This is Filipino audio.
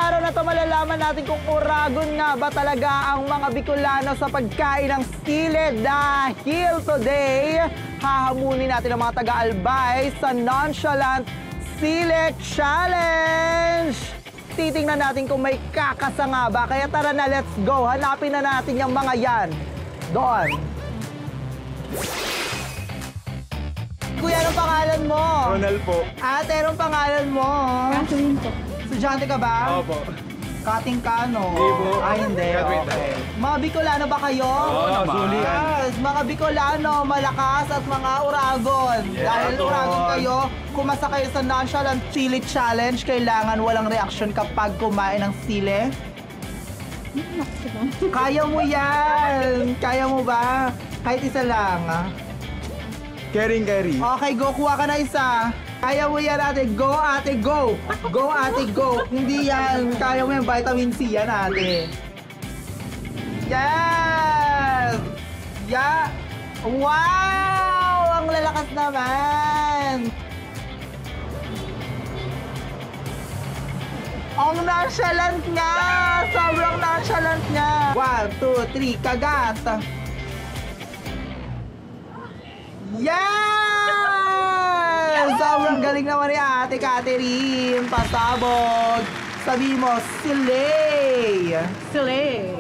araw na to malalaman natin kung uragon nga ba talaga ang mga Bicolano sa pagkain ng sili dahil today, hahamunin natin ang mga taga-Albay sa Nonchalant Sili Challenge! Titingnan natin kung may kakasa nga ba, kaya tara na, let's go! Hanapin na natin yung mga yan. Doon. Kuya, anong pangalan mo? Ronald po. Ate, anong pangalan mo? Catherine po. Estudyante ka ba? Opo. Cutting ka, no? Hindi po. Ay, hindi. Graduate Okay. Mga Bicolano ba kayo? Oo naman. Suli. Yes, mga Bicolano, malakas at mga uragon. Yeah, Dahil tol. uragon kayo, kumasa kayo sa Nonchalant Sili Challenge, kailangan walang reaction kapag kumain ng sili. Kaya mo yan! Kaya mo ba? Kahit isa lang. Caring carry. Okay, go. Kuha ka na isa. Kaya mo yan, ate. Go, ate, go. Go, ate, go. Hindi yan. Kaya mo yan. Vitamin C yan, ate. Yes! Yeah! Wow! Ang lalakas naman! Ang nonchalant nga! Sobrang nonchalant nga! 1, 2, 3, kagat! Yes! Sobrang galing naman ni Ate Catherine. Pasabog. Sabi mo, silay. Slay!